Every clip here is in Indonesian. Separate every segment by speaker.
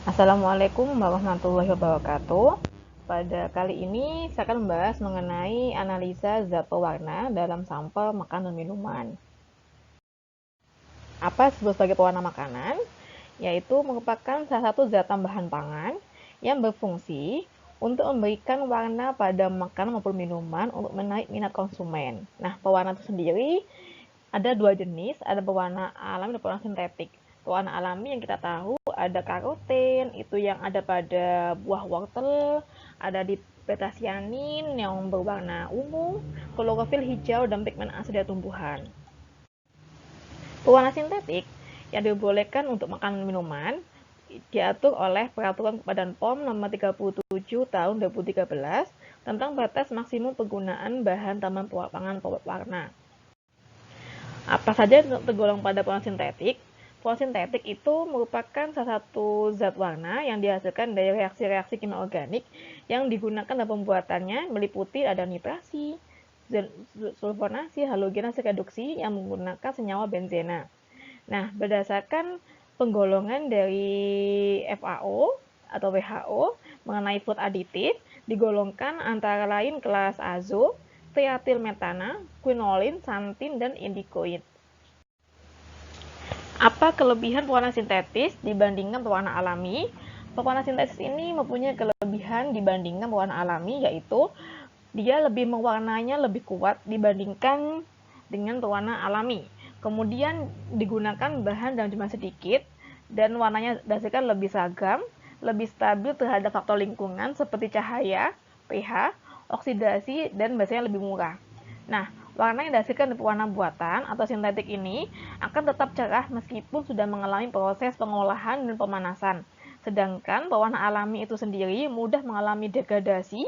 Speaker 1: Assalamualaikum warahmatullahi wabarakatuh. Pada kali ini saya akan membahas mengenai analisa zat pewarna dalam sampel makanan dan minuman. Apa disebut sebagai pewarna makanan? Yaitu merupakan salah satu zat tambahan pangan yang berfungsi untuk memberikan warna pada makanan maupun minuman untuk menarik minat konsumen. Nah, pewarna itu sendiri ada dua jenis, ada pewarna alami dan pewarna sintetik. Pewarna alami yang kita tahu ada karoten, itu yang ada pada buah wortel, ada di betasianin yang berwarna ungu, klorofil hijau, dan pigmen asida tumbuhan. Pewarna sintetik yang dibolehkan untuk makanan minuman diatur oleh Peraturan Badan POM Nomor 37 Tahun 2013 tentang batas maksimum penggunaan bahan tambahan pangan pewarna. Apa saja tergolong pada pewarna sintetik? Pewarna sintetik itu merupakan salah satu zat warna yang dihasilkan dari reaksi-reaksi kimia organik yang digunakan dalam pembuatannya meliputi ada nitrasi, sulfonasi, halogenasi, reduksi yang menggunakan senyawa benzena. Nah, berdasarkan penggolongan dari FAO atau WHO mengenai food additive digolongkan antara lain kelas azo, triatil metana, quinolin, xanthin, dan indikoid. Apa kelebihan pewarna sintetis dibandingkan pewarna alami? Pewarna sintetis ini mempunyai kelebihan dibandingkan pewarna alami, yaitu dia lebih mewarnanya lebih kuat dibandingkan dengan pewarna alami. Kemudian digunakan bahan dalam jumlah sedikit dan warnanya dihasilkan lebih seragam, lebih stabil terhadap faktor lingkungan seperti cahaya, pH, oksidasi, dan biasanya lebih murah. Nah, warna yang dihasilkan dari pewarna buatan atau sintetik ini akan tetap cerah meskipun sudah mengalami proses pengolahan dan pemanasan. Sedangkan pewarna alami itu sendiri mudah mengalami degradasi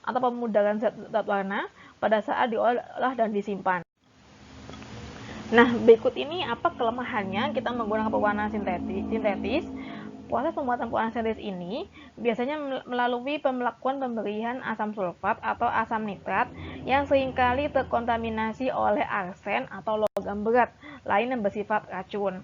Speaker 1: atau pemudaran zat warna pada saat diolah dan disimpan. Nah, berikut ini apa kelemahannya kita menggunakan pewarna sintetis. Proses pembuatan pewarna sintetis ini biasanya melalui pembelakuan pemberian asam sulfat atau asam nitrat yang seringkali terkontaminasi oleh arsen atau logam berat lain yang bersifat racun.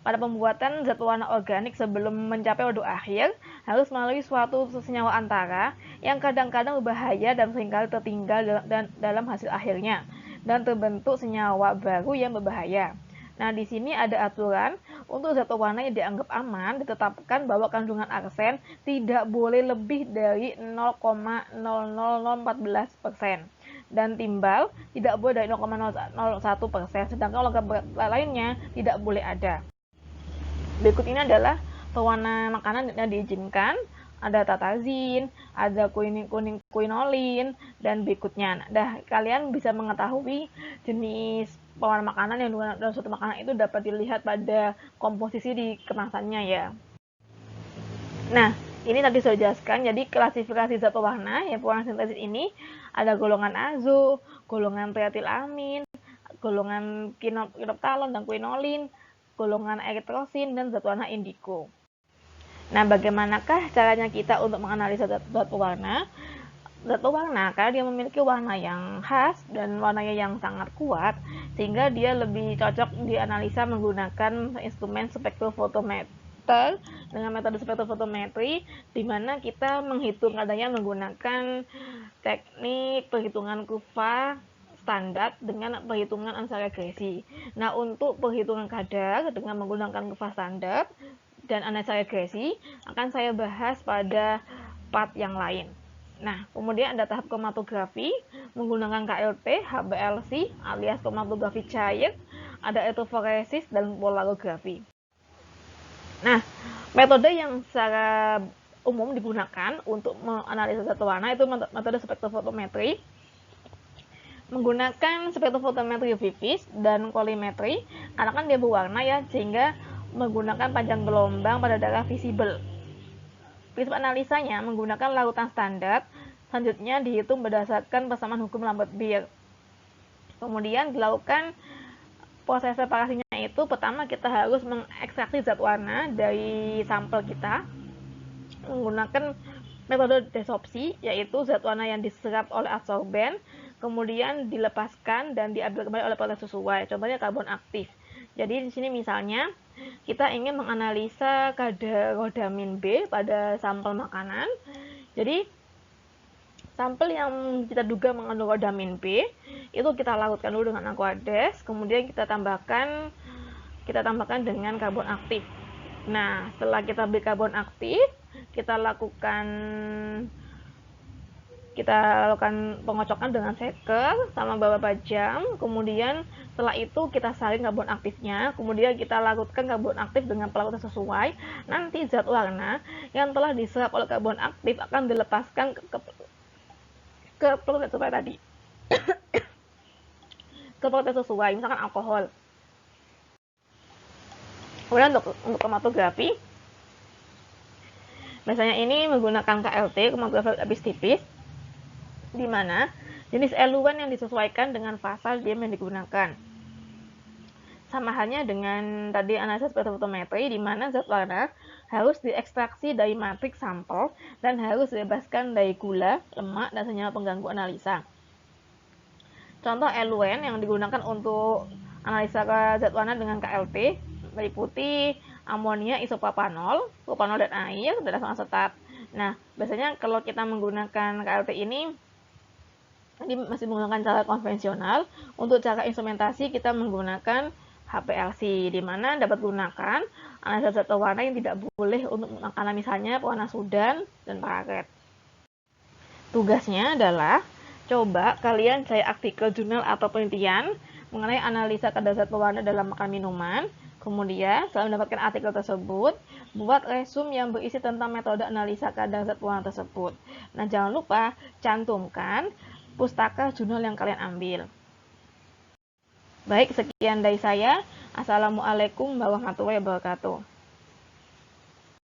Speaker 1: Pada pembuatan zat pewarna organik sebelum mencapai produk akhir harus melalui suatu senyawa antara yang kadang-kadang berbahaya dan seringkali tertinggal dalam hasil akhirnya dan terbentuk senyawa baru yang berbahaya. Nah, di sini ada aturan untuk zat pewarna yang dianggap aman ditetapkan bahwa kandungan arsen tidak boleh lebih dari 0,00014% dan timbal tidak boleh dari 0,01%, sedangkan logam lainnya tidak boleh ada. Berikut ini adalah pewarna makanan yang diizinkan. Ada tatazin, ada quinolin, dan berikutnya. Nah, kalian bisa mengetahui jenis pewarna makanan yang dalam suatu makanan itu dapat dilihat pada komposisi di kemasannya ya. Nah, ini tadi sudah dijelaskan. Jadi klasifikasi zat pewarna yang pewarna sintetis ini ada golongan azo, golongan trietilamin, golongan kinoptalon dan quinolin, golongan eritrosin, dan zat warna indigo. Nah, bagaimanakah caranya kita untuk menganalisa zat pewarna? Zat pewarna karena dia memiliki warna yang khas dan warnanya yang sangat kuat, sehingga dia lebih cocok dianalisa menggunakan instrumen spektrofotometer dengan metode spektrofotometri, di mana kita menghitung adanya menggunakan teknik perhitungan kurva standar dengan perhitungan ansar regresi. Nah, untuk perhitungan kadar dengan menggunakan kurva standar dan analisa regresi akan saya bahas pada part yang lain. Nah, kemudian ada tahap kromatografi menggunakan KLT, HBLC alias kromatografi cair, ada elektroforesis dan polarografi. Nah, metode yang secara umum digunakan untuk menganalisa zat warna itu metode spektrofotometri menggunakan spektrofotometri vivis dan kolimetri karena kan dia berwarna ya, sehingga menggunakan panjang gelombang pada darah visible. Prinsip analisanya menggunakan larutan standar, selanjutnya dihitung berdasarkan persamaan hukum Lambert-Beer. Kemudian dilakukan proses separasinya itu pertama kita harus mengekstraksi zat warna dari sampel kita menggunakan metode desopsi, yaitu zat warna yang diserap oleh absorben kemudian dilepaskan dan diambil kembali oleh proses sesuai. Contohnya karbon aktif. Jadi di sini misalnya kita ingin menganalisa kadar rodamin B pada sampel makanan. Jadi, sampel yang kita duga mengandung rodamin B itu kita larutkan dulu dengan Aquades, kemudian kita tambahkan dengan karbon aktif. Nah, setelah kita beri karbon aktif, kita lakukan pengocokan dengan shaker selama beberapa jam. Kemudian setelah itu kita saring karbon aktifnya, kemudian kita larutkan karbon aktif dengan pelarutan sesuai. Nanti zat warna yang telah diserap oleh karbon aktif akan dilepaskan ke pelarutan sesuai tadi. Ke pelarutan sesuai, misalkan alkohol. Kemudian untuk kromatografi, biasanya ini menggunakan KLT, kromatografi lapis tipis, di mana jenis eluen yang disesuaikan dengan fasa diam yang digunakan. Sama halnya dengan tadi analisis spektrofotometri, di mana zat warna harus diekstraksi dari matriks sampel dan harus dibebaskan dari gula, lemak, dan senyawa pengganggu analisa. Contoh eluen yang digunakan untuk analisa zat warna dengan KLT meliputi amonia isopropanol, propanol dan air, dan asam asetat. Nah, biasanya kalau kita menggunakan KLT ini masih menggunakan cara konvensional. Untuk cara instrumentasi kita menggunakan HPLC, di mana dapat gunakan analisa zat warna yang tidak boleh untuk makanan, misalnya pewarna sudan dan pararet. Tugasnya adalah coba kalian cari artikel jurnal atau penelitian mengenai analisa kadar zat pewarna dalam makanan minuman. Kemudian, setelah mendapatkan artikel tersebut, buat resume yang berisi tentang metode analisa kadar zat pewarna tersebut. Nah, jangan lupa cantumkan pustaka jurnal yang kalian ambil. Baik, sekian dari saya. Assalamualaikum warahmatullahi wabarakatuh.